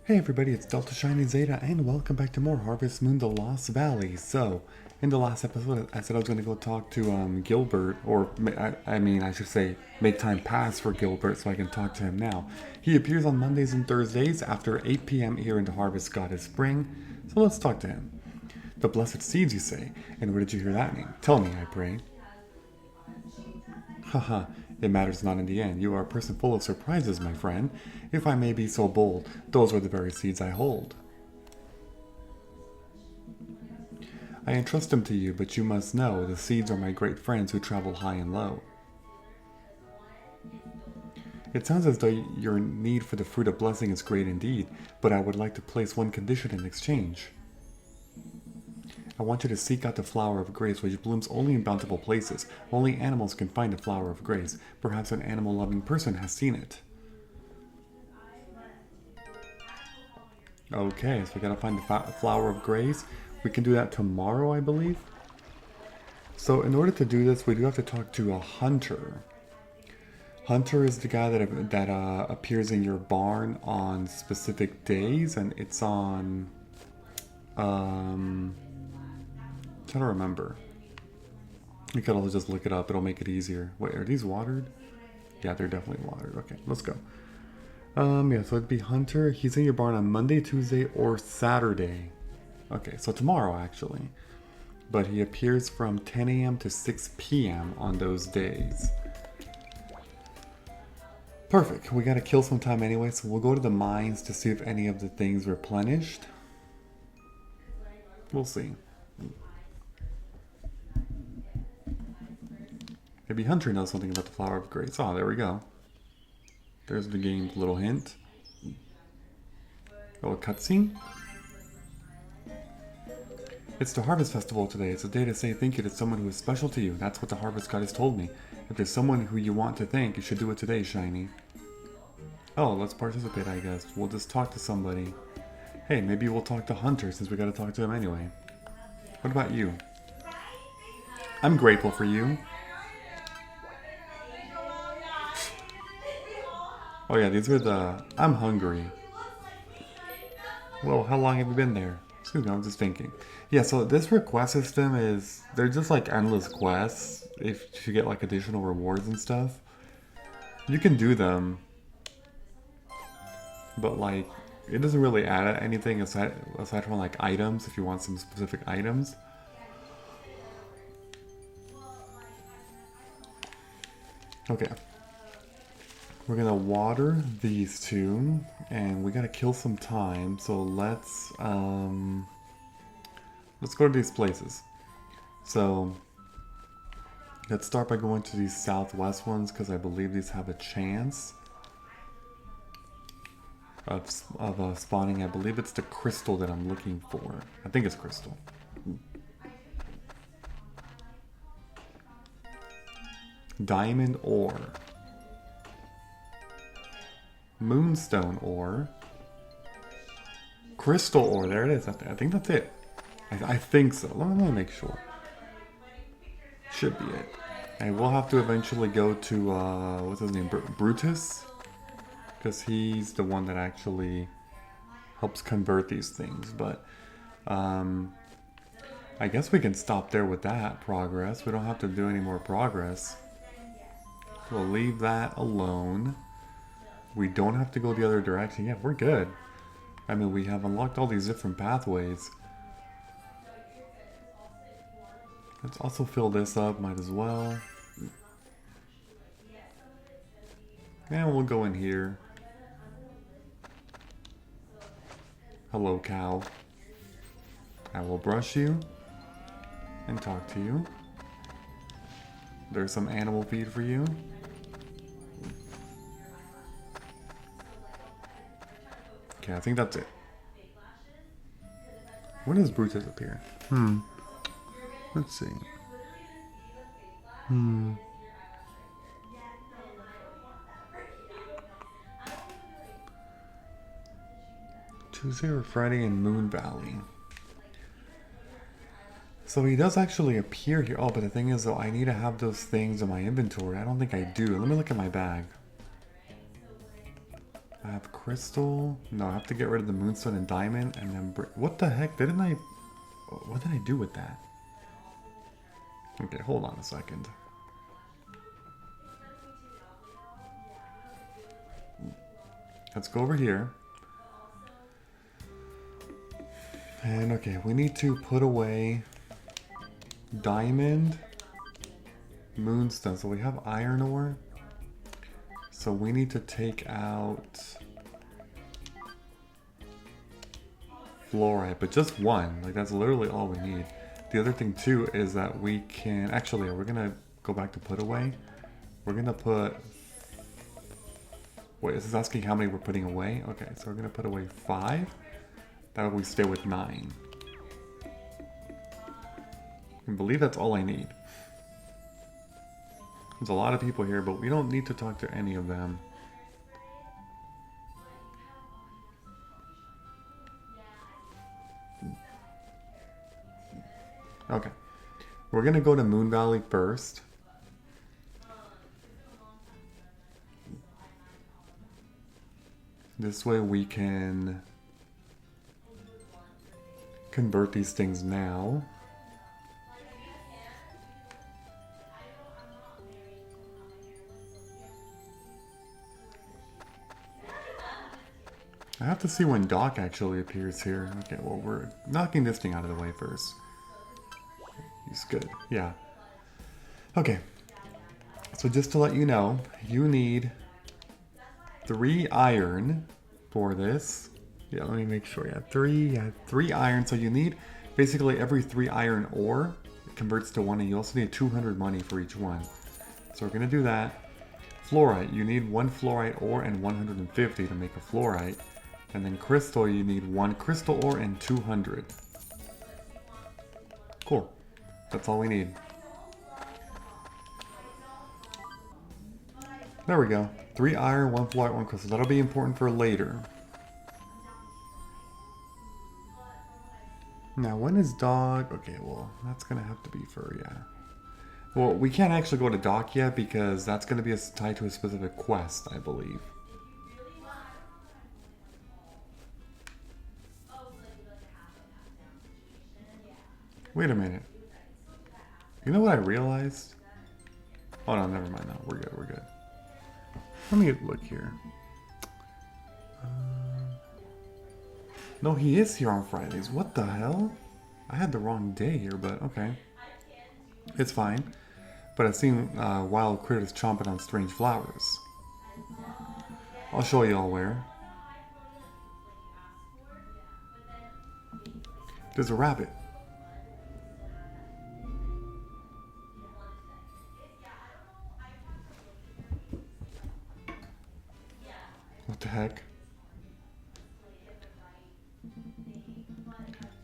Hey everybody, it's Delta Shiny Zeta, and welcome back to more Harvest Moon: The Lost Valley. So, in the last episode, I said I was going to go talk to Gilbert, or I should say, make time pass for Gilbert so I can talk to him now. He appears on Mondays and Thursdays after 8 p.m. here in the Harvest Goddess Spring, so let's talk to him. The blessed seeds, you say, and where did you hear that name? Tell me, I pray. Haha, it matters not in the end. You are a person full of surprises, my friend. If I may be so bold, those are the very seeds I hold. I entrust them to you, but you must know the seeds are my great friends who travel high and low. It sounds as though your need for the fruit of blessing is great indeed, but I would like to place one condition in exchange. I want you to seek out the flower of grace, which blooms only in bountiful places. Only animals can find the flower of grace. Perhaps an animal-loving person has seen it. Okay, so we gotta find the flower of grace. We can do that tomorrow, I believe. So in order to do this, we do have to talk to a hunter. Hunter is the guy that appears in your barn on specific days, and it's on... trying to remember. You could also just look it up. It'll make it easier. Wait, are these watered? Yeah, they're definitely watered. Okay, let's go. Yeah, so it'd be Hunter. He's in your barn on Monday, Tuesday, or Saturday. Okay, so tomorrow, actually. But he appears from 10 a.m. to 6 p.m. on those days. Perfect. We gotta kill some time anyway, so we'll go to the mines to see if any of the things replenished. We'll see. Maybe Hunter knows something about the flower of grace. Oh, there we go. There's the game's little hint. Oh, a cutscene? It's the Harvest Festival today. It's a day to say thank you to someone who is special to you. That's what the Harvest Goddess told me. If there's someone who you want to thank, you should do it today, Shiny. Oh, let's participate, I guess. We'll just talk to somebody. Hey, maybe we'll talk to Hunter since we gotta talk to him anyway. What about you? I'm grateful for you. Oh yeah, these are the... I'm hungry. Well, how long have you been there? Excuse me, I'm just thinking. Yeah, so this request system is... They're just like endless quests if you get like additional rewards and stuff. You can do them. But like, it doesn't really add anything aside from like items if you want some specific items. Okay. We're gonna water these two, and we gotta kill some time. So let's go to these places. So let's start by going to these southwest ones because I believe these have a chance of spawning. I believe it's the crystal that I'm looking for. I think it's crystal. Diamond ore. Moonstone ore. Crystal ore. There it is. I think that's it. I think so. Let me make sure. Should be it. And we'll have to eventually go to, what's his name? Brutus? Because he's the one that actually helps convert these things. But, I guess we can stop there with that progress. We don't have to do any more progress. We'll leave that alone. We don't have to go the other direction. Yeah, we're good. I mean, we have unlocked all these different pathways. Let's also fill this up, might as well. And we'll go in here. Hello, cow. I will brush you and talk to you. There's some animal feed for you. Okay, I think that's it. When does Brutus appear? Let's see. Tuesday or Friday in Moon Valley. So he does actually appear here. Oh, but the thing is though, I need to have those things in my inventory. I don't think I do. Let me look at my bag. I have crystal. No, I have to get rid of the moonstone and diamond, and then what the heck? Didn't I? What did I do with that? Okay, hold on a second. Let's go over here. And okay, we need to put away diamond, moonstone. So we have iron ore. So we need to take out fluorite, but just one. Like that's literally all we need. The other thing too is that we can actually, we're gonna go back to put away. We're gonna put, wait, this is asking how many we're putting away. Okay, so we're gonna put away 5. That way we stay with 9. I believe that's all I need. There's a lot of people here, but we don't need to talk to any of them. Okay. We're gonna go to Moon Valley first. This way we can convert these things now. I have to see when Doc actually appears here. Okay, well, we're knocking this thing out of the way first. He's good. Yeah. Okay. So just to let you know, you need 3 iron for this. Yeah, let me make sure. Yeah, 3 iron. So you need basically every 3 iron ore it converts to 1, and you also need 200 money for each one. So we're gonna do that. Fluorite, you need 1 fluorite ore and 150 to make a fluorite. And then crystal, you need 1 crystal ore and 200. Cool. That's all we need. There we go. 3 iron, 1 fluorite, 1 crystal. That'll be important for later. Now, when is Dog? Okay, well, that's gonna have to be for, yeah. Well, we can't actually go to Doc yet because that's gonna be tied to a specific quest, I believe. Wait a minute. You know what I realized? Oh no, never mind. No, we're good. We're good. Let me look here. No, he is here on Fridays. What the hell? I had the wrong day here, but okay. It's fine. But I've seen wild critters chomping on strange flowers. I'll show you all where. There's a rabbit. What the heck?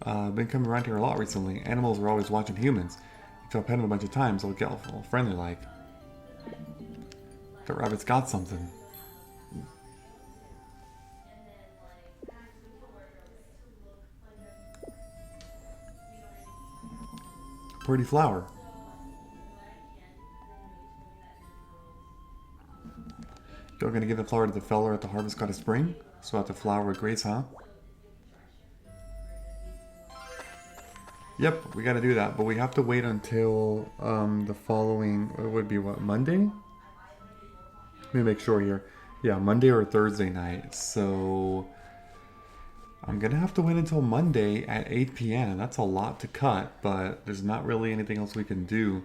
I've been coming around here a lot recently. Animals are always watching humans. If I pet them a bunch of times, they'll get all friendly like. The rabbit's got something. Pretty flower. You're gonna give the flower to the feller at the Harvest Goddess Spring? So at the flower with grace, huh? Yep, we gotta do that, but we have to wait until the following, it would be what, Monday? Let me make sure here. Yeah, Monday or Thursday night. So I'm gonna have to wait until Monday at 8 p.m. That's a lot to cut, but there's not really anything else we can do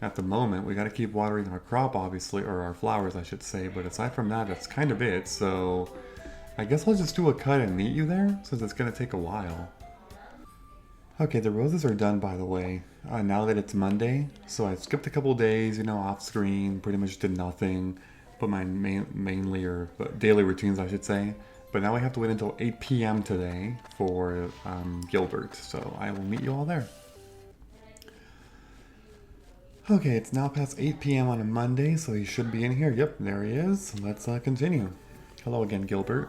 at the moment. We gotta keep watering our crop, obviously, or our flowers, I should say, but aside from that, that's kind of it. So I guess I'll just do a cut and meet you there, since it's gonna take a while. Okay, the roses are done, by the way, now that it's Monday. So I skipped a couple days, off screen, pretty much did nothing but my daily routines, I should say. But now I have to wait until 8 p.m. today for Gilbert, so I will meet you all there. Okay, it's now past 8 p.m. on a Monday, so he should be in here. Yep, there he is. Let's continue. Hello again, Gilbert.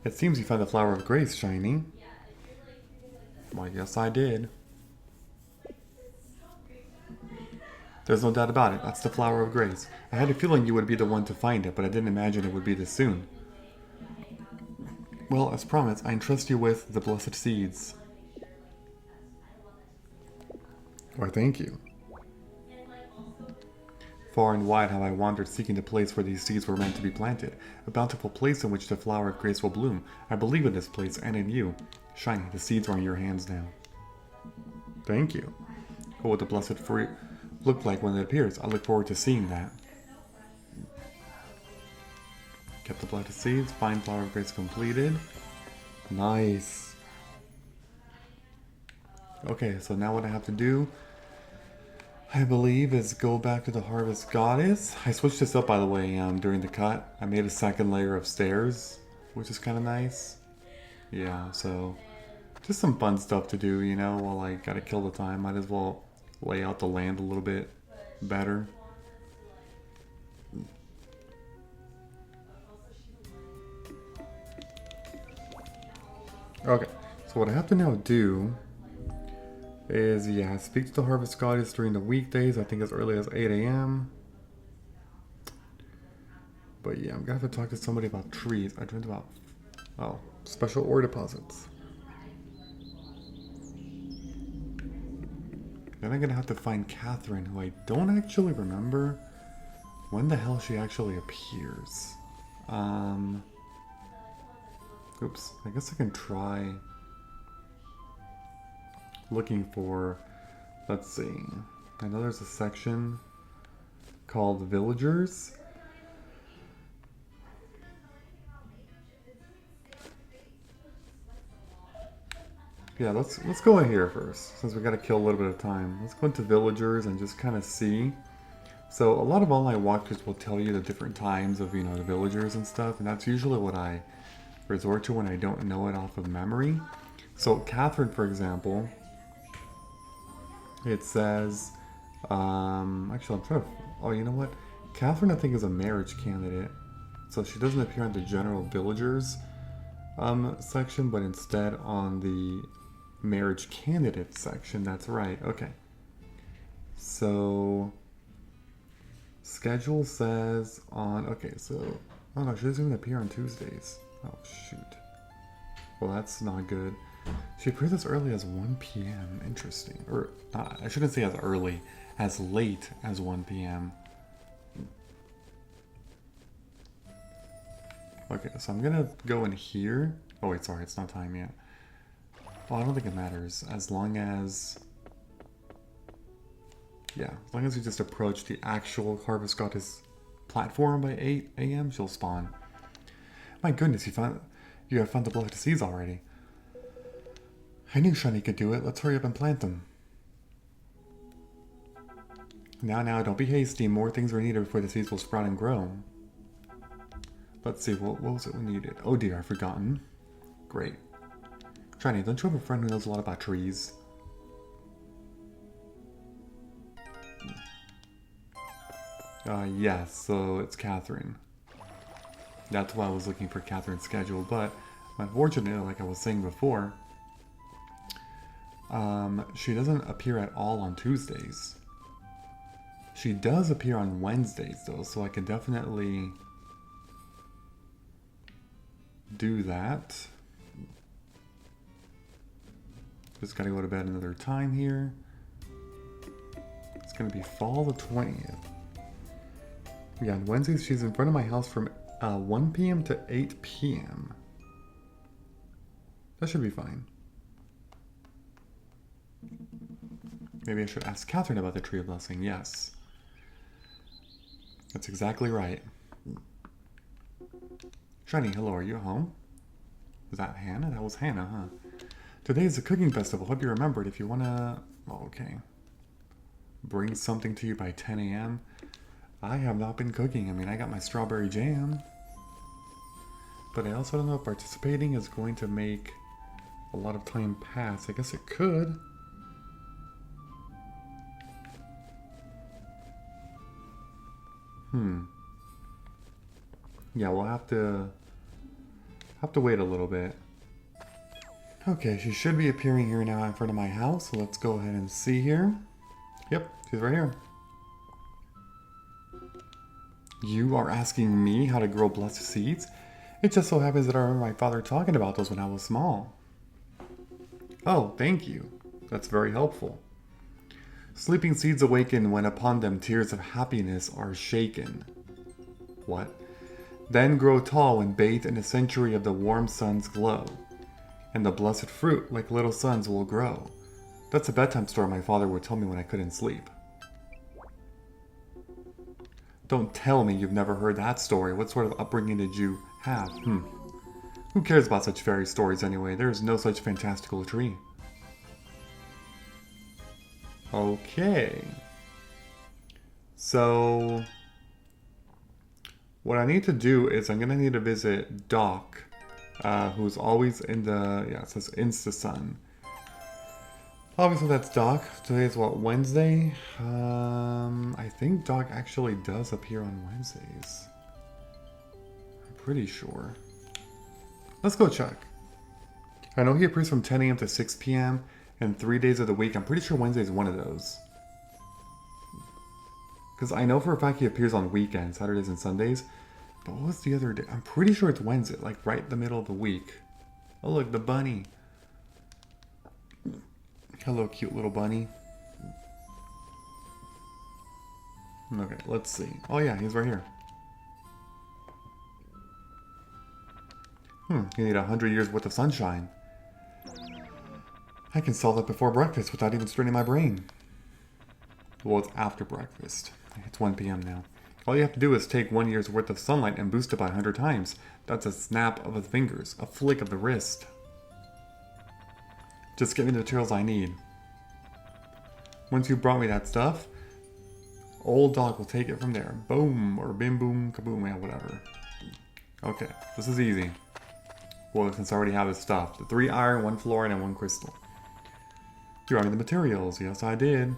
It seems you found the flower of grace, Shiny. Why, yes, I did. There's no doubt about it. That's the flower of grace. I had a feeling you would be the one to find it, but I didn't imagine it would be this soon. Well, as promised, I entrust you with the blessed seeds. Why, thank you. Far and wide have I wandered seeking the place where these seeds were meant to be planted, a bountiful place in which the flower of grace will bloom. I believe in this place and in you. Shiny, the seeds are in your hands now. Thank you. What will the blessed fruit look like when it appears? I look forward to seeing that. Kept the blessed seeds, fine flower of grace completed. Nice. Okay, so now what I have to do, I believe, is go back to the Harvest Goddess. I switched this up, by the way, during the cut. I made a second layer of stairs, which is kind of nice. Yeah, so just some fun stuff to do, you know, while I gotta kill the time. Might as well lay out the land a little bit better. Okay, so what I have to now do is, yeah, speak to the Harvest Goddess during the weekdays, I think as early as 8 a.m. But yeah, I'm gonna have to talk to somebody about trees. I dreamt about, oh, special ore deposits. Then I'm gonna have to find Catherine, who I don't actually remember when the hell she actually appears. Oops, I guess I can try looking for, let's see, I know there's a section called Villagers. Yeah, let's go in here first, since we gotta kill a little bit of time. Let's go into Villagers and just kind of see. So a lot of online walkthroughs will tell you the different times of, you know, the villagers and stuff, and that's usually what I resort to when I don't know it off of memory. So Catherine, for example, it says, actually I'm trying to, oh, you know what? Catherine, I think, is a marriage candidate. So she doesn't appear on the general villagers section, but instead on the marriage candidate section. That's right. Okay. So schedule says on, okay, so, oh no, she doesn't even appear on Tuesdays. Oh, shoot. Well, that's not good. She appears as early as 1 p.m. Interesting. Or, I shouldn't say as early, as late as 1 p.m. Okay, so I'm gonna go in here. Oh wait, sorry, it's not time yet. Oh, I don't think it matters. As long as... yeah, as long as you just approach the actual Harvest Goddess platform by 8 a.m., she'll spawn. My goodness, you have found the blessed seeds already. I knew Shani could do it. Let's hurry up and plant them. Now, don't be hasty. More things are needed before the seeds will sprout and grow. Let's see, what was it we needed? Oh dear, I've forgotten. Great. Shani, don't you have a friend who knows a lot about trees? Yes, so it's Catherine. That's why I was looking for Catherine's schedule, but unfortunately, like I was saying before, she doesn't appear at all on Tuesdays. She does appear on Wednesdays, though, so I can definitely do that. Just gotta go to bed another time here. It's gonna be fall the 20th. Yeah, on Wednesdays she's in front of my house from 1 p.m. to 8 p.m. That should be fine. Maybe I should ask Catherine about the Tree of Blessing. Yes. That's exactly right. Shani, hello, are you home? Was that Hannah? That was Hannah, huh? Today is a cooking festival. Hope you remembered. If you wanna... oh, okay. Bring something to you by 10 a.m. I have not been cooking. I mean, I got my strawberry jam. But I also don't know if participating is going to make a lot of time pass. I guess it could. Yeah, we'll have to wait a little bit. Okay, she should be appearing here now in front of my house, so let's go ahead and see here. Yep, she's right here. You are asking me how to grow blessed seeds? It just so happens that I remember my father talking about those when I was small. Oh, thank you. That's very helpful. Sleeping seeds awaken when upon them tears of happiness are shaken. What? Then grow tall when bathed in a century of the warm sun's glow. And the blessed fruit, like little suns, will grow. That's a bedtime story my father would tell me when I couldn't sleep. Don't tell me you've never heard that story. What sort of upbringing did you have? Who cares about such fairy stories anyway? There is no such fantastical tree. Okay. So, what I need to do is I'm going to need to visit Doc, who's always in the, it says Insta-Sun. Obviously that's Doc. Today is what, Wednesday? I think Doc actually does appear on Wednesdays. I'm pretty sure. Let's go check. I know he appears from 10 a.m. to 6 p.m. and 3 days of the week. I'm pretty sure Wednesday is one of those. Because I know for a fact he appears on weekends, Saturdays and Sundays. But what was the other day? I'm pretty sure it's Wednesday, like right in the middle of the week. Oh look, the bunny. Hello, cute little bunny. Okay, let's see. Oh yeah, he's right here. You need 100 years worth of sunshine. I can solve that before breakfast without even straining my brain. Well, it's after breakfast. It's 1 p.m. now. All you have to do is take 1 year's worth of sunlight and boost it by 100 times. That's a snap of the fingers, a flick of the wrist. Just give me the materials I need. Once you brought me that stuff, old Doc will take it from there. Boom, or bim boom, kaboom, yeah, whatever. Okay, this is easy. Well, since I already have his stuff. The 3 iron, 1 fluorine, and 1 crystal. You brought me the materials. Yes, I did.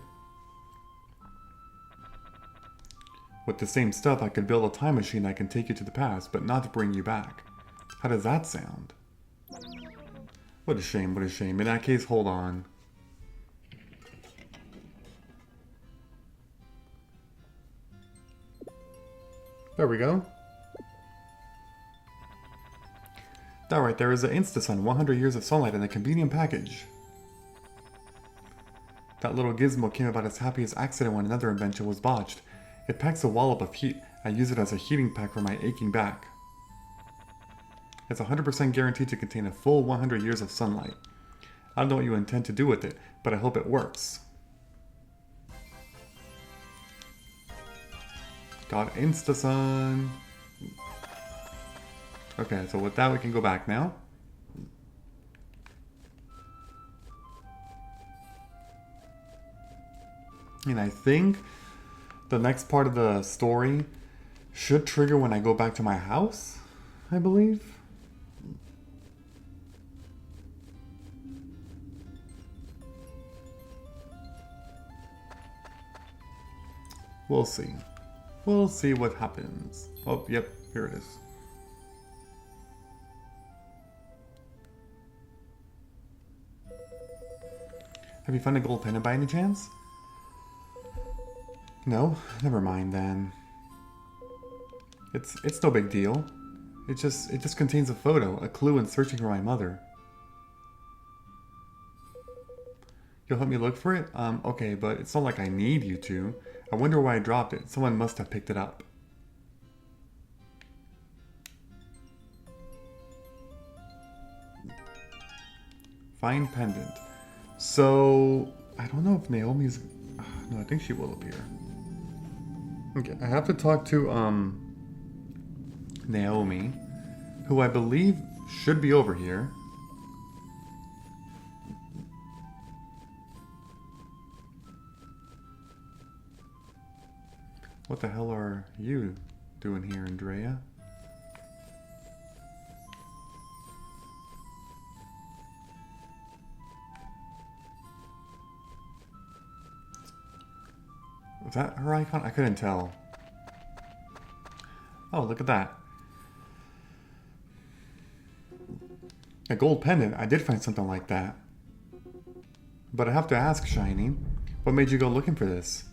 With the same stuff, I could build a time machine that can take you to the past, but not to bring you back. How does that sound? What a shame, what a shame. In that case, hold on. There we go. That right there is the Insta-Sun, 100 years of sunlight in a convenient package. That little gizmo came about as happy as accident when another invention was botched. It packs a wallop of heat. I use it as a heating pack for my aching back. It's 100% guaranteed to contain a full 100 years of sunlight. I don't know what you intend to do with it, but I hope it works. Got Insta-Sun. Okay, so with that we can go back now. And I think the next part of the story should trigger when I go back to my house, I believe. We'll see. We'll see what happens. Oh, yep, here it is. Have you found a gold pendant by any chance? No? Never mind then. It's no big deal. It just contains a photo, a clue in searching for my mother. You'll help me look for it? Okay, but it's not like I need you to. I wonder why I dropped it. Someone must have picked it up. Find pendant. So, I don't know if Naomi's... No, I think she will appear. Okay, I have to talk to, Naomi, who I believe should be over here. What the hell are you doing here, Andrea? Was that her icon? I couldn't tell. Oh, look at that. A gold pendant. I did find something like that. But I have to ask, Shiny, what made you go looking for this?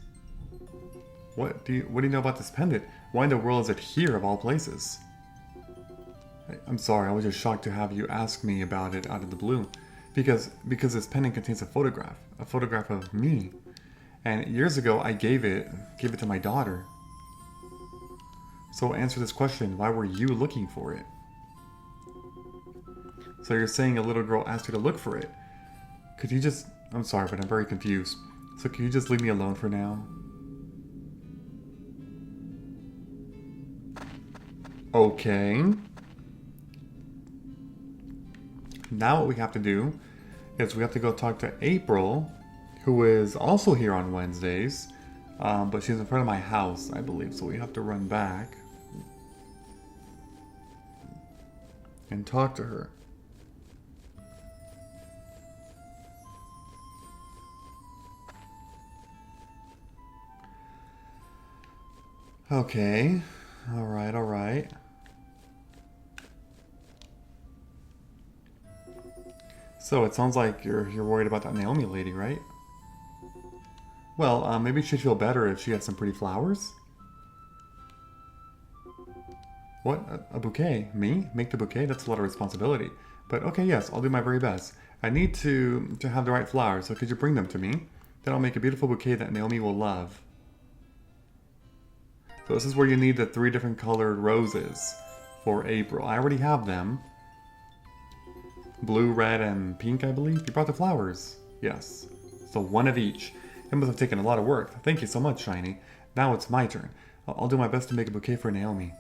What do you know about this pendant? Why in the world is it here of all places? I'm sorry, I was just shocked to have you ask me about it out of the blue. Because this pendant contains a photograph of me. And years ago, I gave it to my daughter. So answer this question, why were you looking for it? So you're saying a little girl asked you to look for it. Could you just... I'm sorry, but I'm very confused. So can you just leave me alone for now? Okay. Now what we have to do is we have to go talk to April, who is also here on Wednesdays. But she's in front of my house, I believe. So we have to run back and talk to her. Okay. Alright. So it sounds like you're worried about that Naomi lady, right? Well, maybe she'd feel better if she had some pretty flowers. What? A bouquet? Me? Make the bouquet? That's a lot of responsibility. But okay, yes, I'll do my very best. I need to have the right flowers, so could you bring them to me? Then I'll make a beautiful bouquet that Naomi will love. So this is where you need the 3 different colored roses for April. I already have them. Blue, red, and pink, I believe. You brought the flowers. Yes. So 1 of each. It must have taken a lot of work. Thank you so much, Shiny. Now it's my turn. I'll do my best to make a bouquet for Naomi.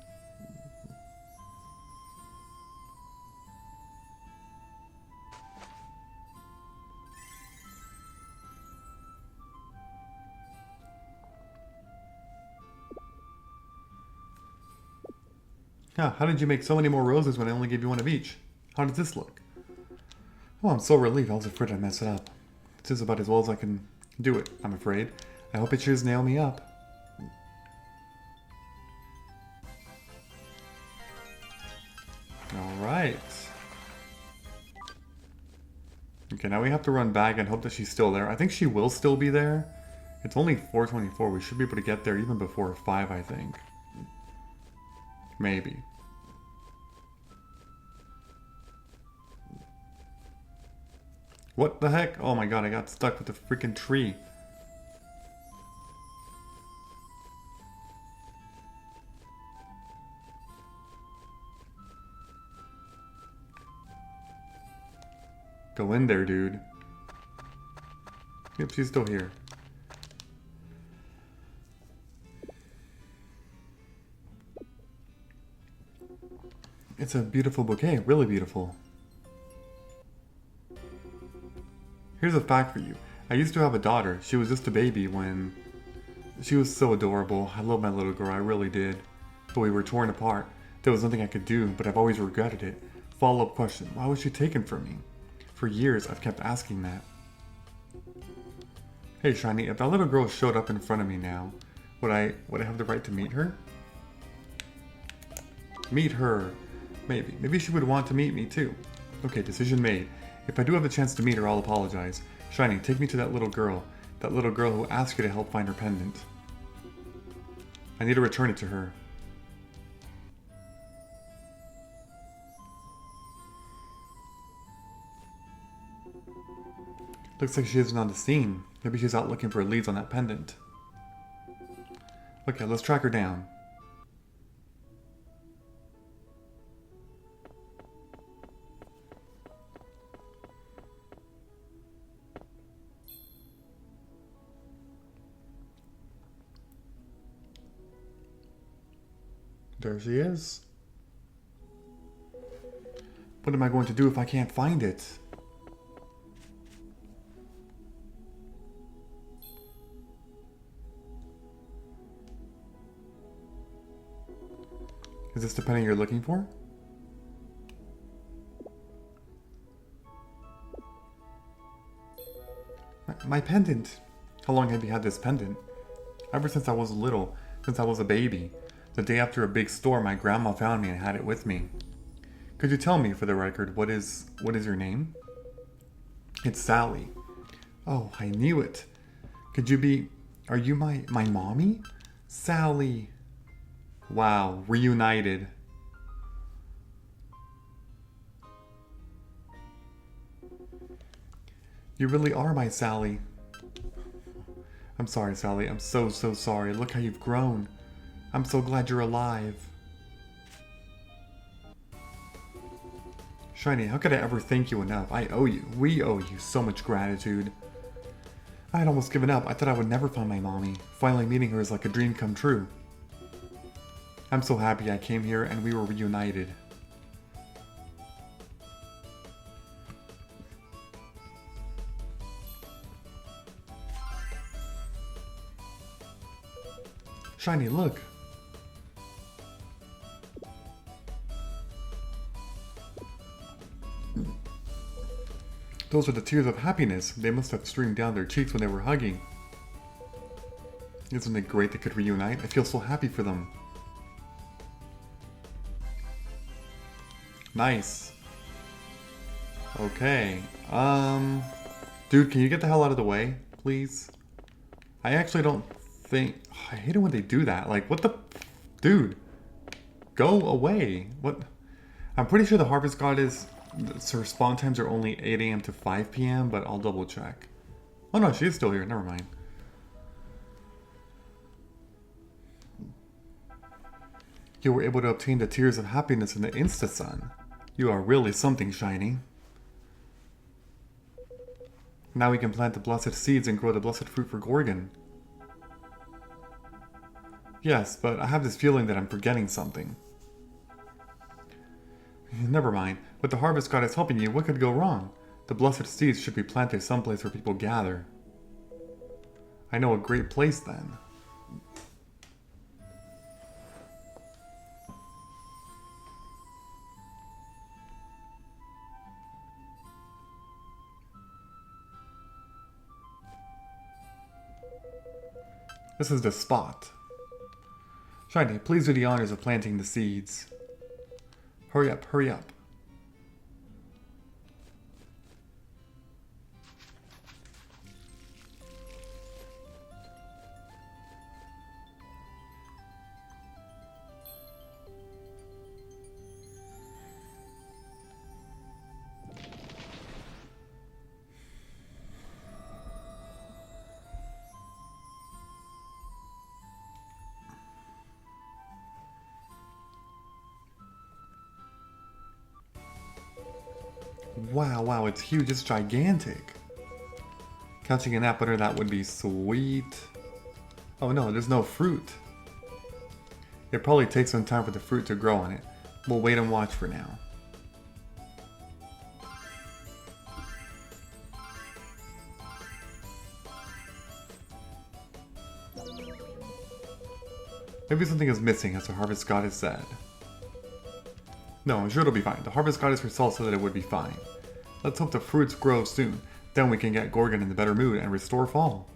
Yeah, how did you make so many more roses when I only gave you 1 of each? How does this look? Oh, I'm so relieved. I was afraid I'd mess it up. This is about as well as I can do it, I'm afraid. I hope it cheers Naomi up. Alright. Okay, now we have to run back and hope that she's still there. I think she will still be there. It's only 4:24. We should be able to get there even before 5, I think. Maybe. What the heck? Oh my god, I got stuck with the freaking tree. Go in there, dude. Yep, she's still here. It's a beautiful bouquet, really beautiful. Here's a fact for you. I used to have a daughter. She was just a baby when... She was so adorable. I love my little girl, I really did. But we were torn apart. There was nothing I could do, but I've always regretted it. Follow-up question, why was she taken from me? For years, I've kept asking that. Hey, Shiny, if that little girl showed up in front of me now, would I have the right to meet her? Meet her. Maybe. Maybe she would want to meet me too. Okay, decision made. If I do have the chance to meet her, I'll apologize. Shiny, take me to that little girl. That little girl who asked you to help find her pendant. I need to return it to her. Looks like she isn't on the scene. Maybe she's out looking for leads on that pendant. Okay, let's track her down. There she is. What am I going to do if I can't find it? Is this the pendant you're looking for? My pendant! How long have you had this pendant? Ever since I was little, since I was a baby. The day after a big storm, my grandma found me and had it with me. Could you tell me, for the record, what is your name? It's Sally. Oh, I knew it. Could you be... Are you my mommy? Sally. Wow, reunited. You really are my Sally. I'm sorry, Sally. I'm so sorry. Look how you've grown. I'm so glad you're alive. Shiny, how could I ever thank you enough? I owe you. We owe you so much gratitude. I had almost given up. I thought I would never find my mommy. Finally meeting her is like a dream come true. I'm so happy I came here and we were reunited. Shiny, look. Those are the tears of happiness. They must have streamed down their cheeks when they were hugging. Isn't it great they could reunite? I feel so happy for them. Nice. Okay. Dude, can you get the hell out of the way, please? I actually don't think... I hate it when they do that. Like, what the... Dude. Go away. What? I'm pretty sure the Harvest Goddess... her spawn times are only 8 a.m. to 5 p.m., but I'll double check. Oh no, she's still here. Never mind. You were able to obtain the tears of happiness in the Insta-Sun. You are really something, Shiny. Now we can plant the blessed seeds and grow the blessed fruit for Gorgon. Yes, but I have this feeling that I'm forgetting something. Never mind. With the Harvest Goddess helping you, what could go wrong? The blessed seeds should be planted someplace where people gather. I know a great place then. This is the spot. Shiny, please do the honors of planting the seeds. Hurry up, hurry up. Wow, it's huge, it's gigantic. Catching a nap under that would be sweet. Oh no, there's no fruit. It probably takes some time for the fruit to grow on it. We'll wait and watch for now. Maybe something is missing, as the Harvest Goddess said. No, I'm sure it'll be fine. The Harvest Goddess herself said that it would be fine. Let's hope the fruits grow soon. Then we can get Gorgon in the better mood and restore fall.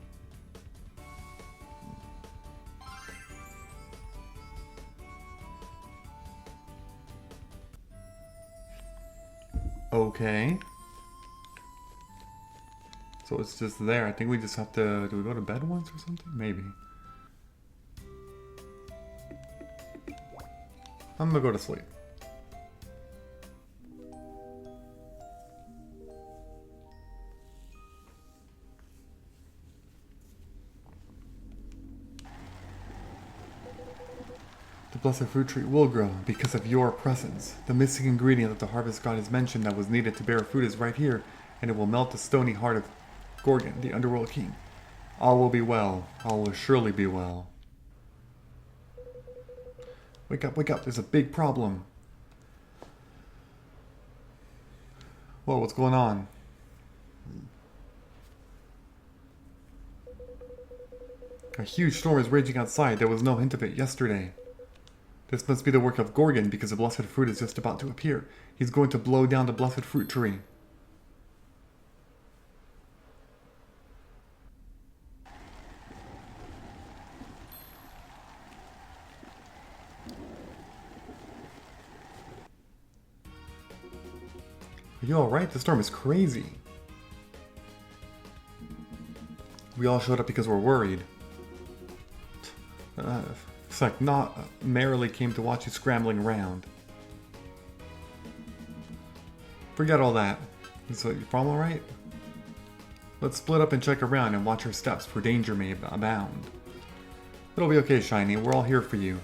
Okay. So it's just there. I think we just have to... Do we go to bed once or something? Maybe. I'm gonna go to sleep. The blessed fruit tree will grow because of your presence. The missing ingredient that the Harvest Goddess mentioned that was needed to bear fruit is right here, and it will melt the stony heart of Gorgon, the Underworld King. All will be well. All will surely be well. Wake up, wake up. There's a big problem. Whoa, what's going on? A huge storm is raging outside. There was no hint of it yesterday. This must be the work of Gorgon because the blessed fruit is just about to appear. He's going to blow down the blessed fruit tree. Are you alright? The storm is crazy. We all showed up because we're worried. Looks like not merrily came to watch you scrambling around. Forget all that. So you from alright? Let's split up and check around and watch our steps, for danger may abound. It'll be okay, Shiny. We're all here for you.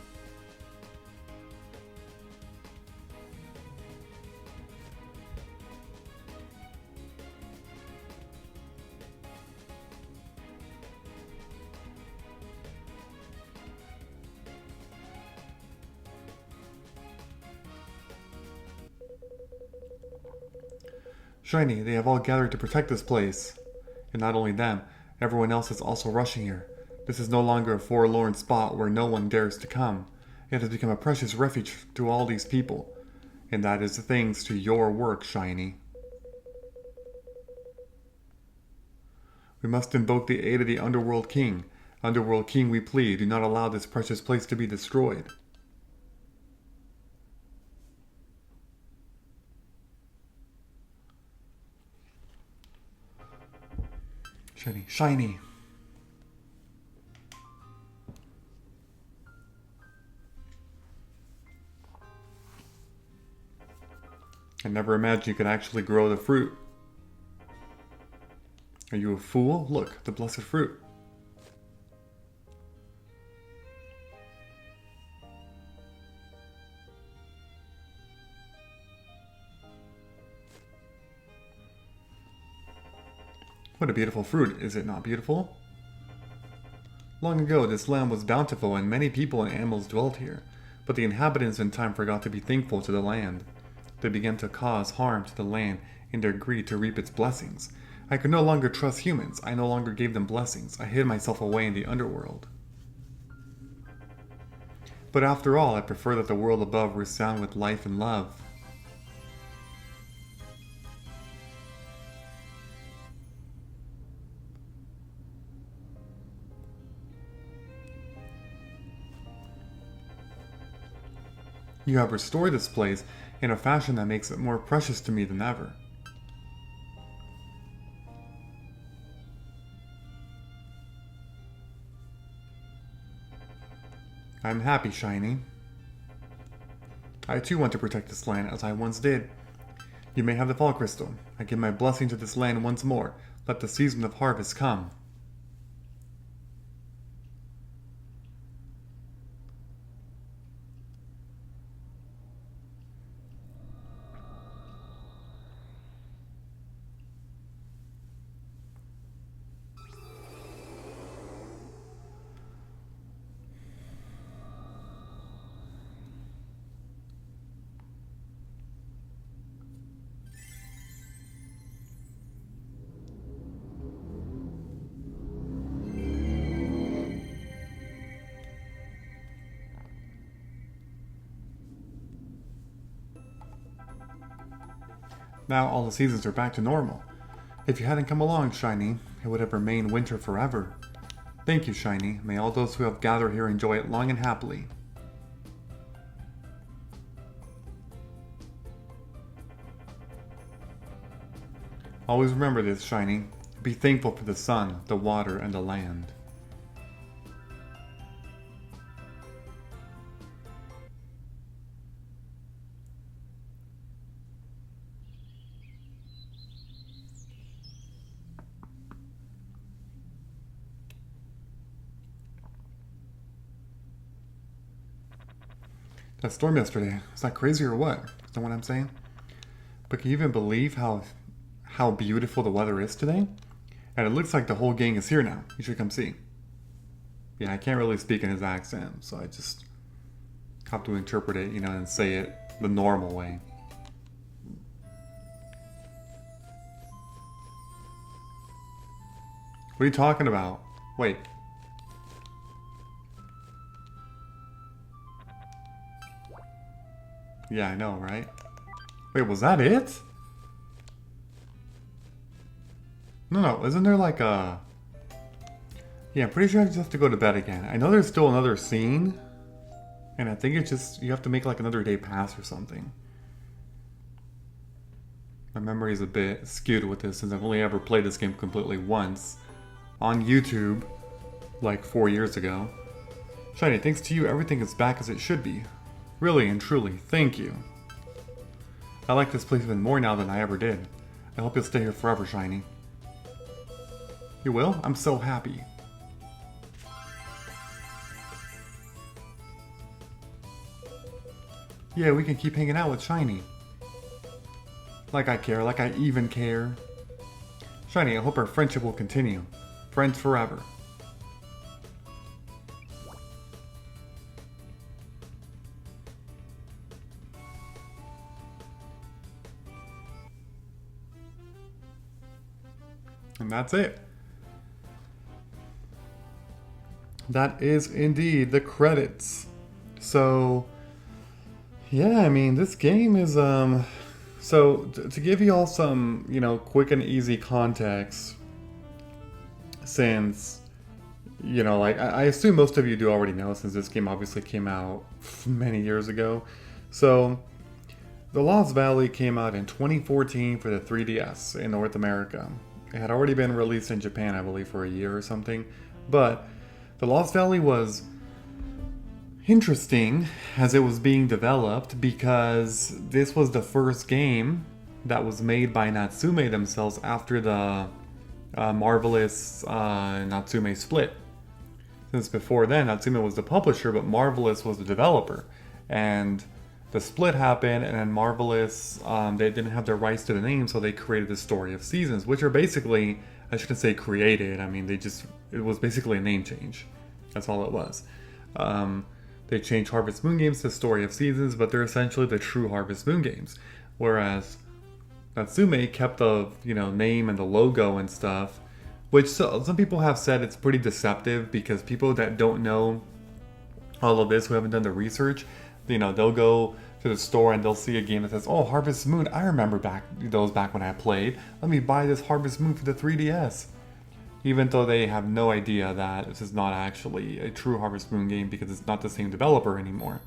Shiny, they have all gathered to protect this place. And not only them, everyone else is also rushing here. This is no longer a forlorn spot where no one dares to come. It has become a precious refuge to all these people. And that is thanks to your work, Shiny. We must invoke the aid of the Underworld King. Underworld King, we plead, do not allow this precious place to be destroyed. Shiny, Shiny. I never imagined you could actually grow the fruit. Are you a fool? Look, the blessed fruit. What a beautiful fruit, is it not beautiful? Long ago, this land was bountiful and many people and animals dwelt here, but the inhabitants in time forgot to be thankful to the land. They began to cause harm to the land in their greed to reap its blessings. I could no longer trust humans. I no longer gave them blessings. I hid myself away in the underworld. But after all, I prefer that the world above resound with life and love. You have restored this place in a fashion that makes it more precious to me than ever. I'm happy, Shiny. I too want to protect this land as I once did. You may have the Fall Crystal. I give my blessing to this land once more. Let the season of harvest come. Now all the seasons are back to normal. If you hadn't come along, Shiny, it would have remained winter forever. Thank you, Shiny. May all those who have gathered here enjoy it long and happily. Always remember this, Shiny. Be thankful for the sun, the water, and the land. That storm yesterday, was that crazy or what? Is that what I'm saying? But can you even believe how beautiful the weather is today? And it looks like the whole gang is here now. You should come see. Yeah, I can't really speak in his accent, so I just have to interpret it, and say it the normal way. What are you talking about? Wait. Yeah, I know, right? Wait, was that it? No, isn't there like a... Yeah, I'm pretty sure I just have to go to bed again. I know there's still another scene. And I think it's just, you have to make like another day pass or something. My memory is a bit skewed with this since I've only ever played this game completely once. On YouTube, like 4 years ago. Shiny, thanks to you, everything is back as it should be. Really and truly, thank you. I like this place even more now than I ever did. I hope you'll stay here forever, Shiny. You will? I'm so happy. Yeah, we can keep hanging out with Shiny. Like I care, like I even care. Shiny, I hope our friendship will continue. Friends forever. And that's it. That is indeed the credits. So, yeah, I mean, this game is, so to give you all some, quick and easy context, since, like, I assume most of you do already know, since this game obviously came out many years ago. So, The Lost Valley came out in 2014 for the 3DS in North America. It had already been released in Japan, I believe, for a year or something. But The Lost Valley was interesting as it was being developed because this was the first game that was made by Natsume themselves after the Marvelous Natsume split. Since before then, Natsume was the publisher, but Marvelous was the developer. And the split happened, and then Marvelous, they didn't have the rights to the name, so they created the Story of Seasons, which are basically, I shouldn't say created, I mean, it was basically a name change. That's all it was. They changed Harvest Moon games to Story of Seasons, but they're essentially the true Harvest Moon games. Whereas Natsume kept the, name and the logo and stuff, which some people have said it's pretty deceptive because people that don't know all of this, who haven't done the research, they'll go to the store and they'll see a game that says, oh, Harvest Moon, I remember those back when I played. Let me buy this Harvest Moon for the 3DS. Even though they have no idea that this is not actually a true Harvest Moon game because it's not the same developer anymore.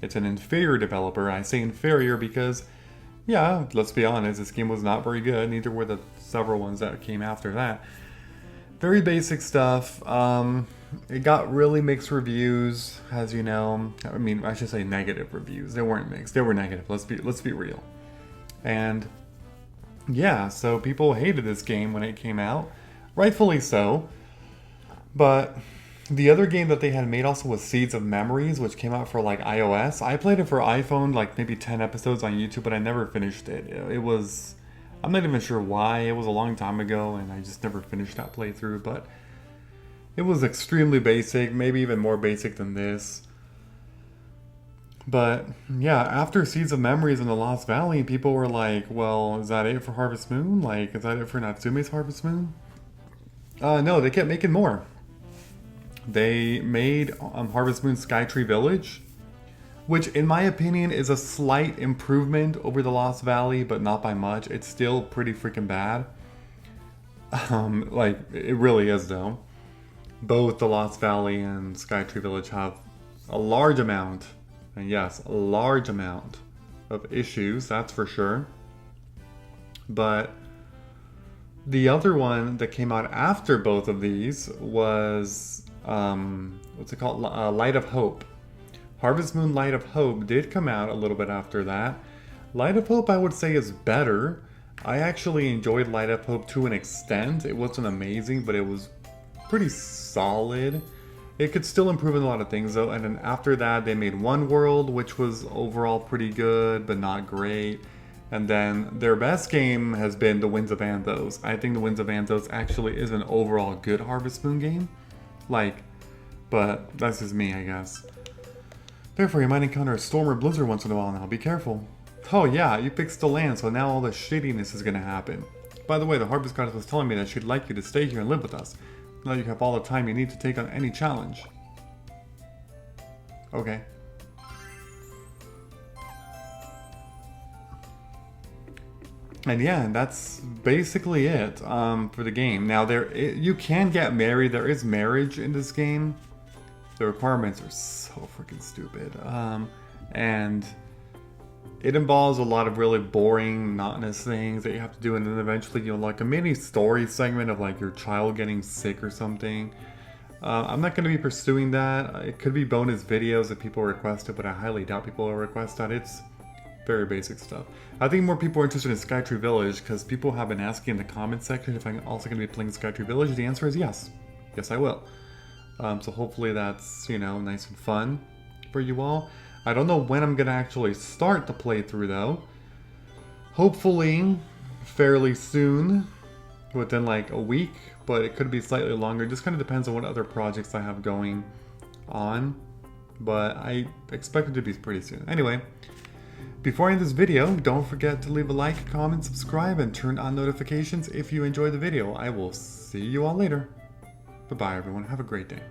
It's an inferior developer. I say inferior because, yeah, let's be honest, this game was not very good. Neither were the several ones that came after that. Very basic stuff. It got really mixed reviews, as you know. I mean, I should say negative reviews. They weren't mixed. They were negative. Let's be real. And yeah, so people hated this game when it came out. Rightfully so. But the other game that they had made also was Seeds of Memories, which came out for like iOS. I played it for iPhone, like maybe 10 episodes on YouTube, but I never finished it. It was, I'm not even sure why. It was a long time ago and I just never finished that playthrough, but it was extremely basic, maybe even more basic than this. But yeah, after Seeds of Memories in the Lost Valley, people were like, well, is that it for Harvest Moon? Like, is that it for Natsume's Harvest Moon? No, they kept making more. They made Harvest Moon Skytree Village, which in my opinion is a slight improvement over the Lost Valley, but not by much. It's still pretty freaking bad. Like, it really is though. Both the Lost Valley and Skytree Village have a large amount, and yes, a large amount of issues, that's for sure. But the other one that came out after both of these was, what's it called? Light of Hope. Harvest Moon Light of Hope did come out a little bit after that. Light of Hope, I would say, is better. I actually enjoyed Light of Hope to an extent. It wasn't amazing, but it was pretty solid. It could still improve in a lot of things though. And then after that, they made One World, which was overall pretty good, but not great. And then their best game has been The Winds of Anthos. I think The Winds of Anthos actually is an overall good Harvest Moon game. But that's just me, I guess. Therefore, you might encounter a storm or blizzard once in a while now. Be careful. Oh yeah, you fixed the land, so now all the shittiness is gonna happen. By the way, the Harvest Goddess was telling me that she'd like you to stay here and live with us. Now you have all the time you need to take on any challenge. Okay. And yeah, that's basically it for the game. Now, you can get married. There is marriage in this game. The requirements are so freaking stupid. And it involves a lot of really boring, monotonous things that you have to do. And then eventually, like a mini story segment of like your child getting sick or something. I'm not going to be pursuing that. It could be bonus videos if people request it, but I highly doubt people will request that. It's very basic stuff. I think more people are interested in Skytree Village because people have been asking in the comment section if I'm also going to be playing Skytree Village. The answer is yes. Yes, I will. So hopefully that's, you know, nice and fun for you all. I don't know when I'm going to actually start the playthrough though. Hopefully fairly soon, within like a week, but it could be slightly longer. It just kind of depends on what other projects I have going on, but I expect it to be pretty soon. Anyway, before I end this video, don't forget to leave a like, comment, subscribe, and turn on notifications if you enjoyed the video. I will see you all later. Bye-bye, everyone. Have a great day.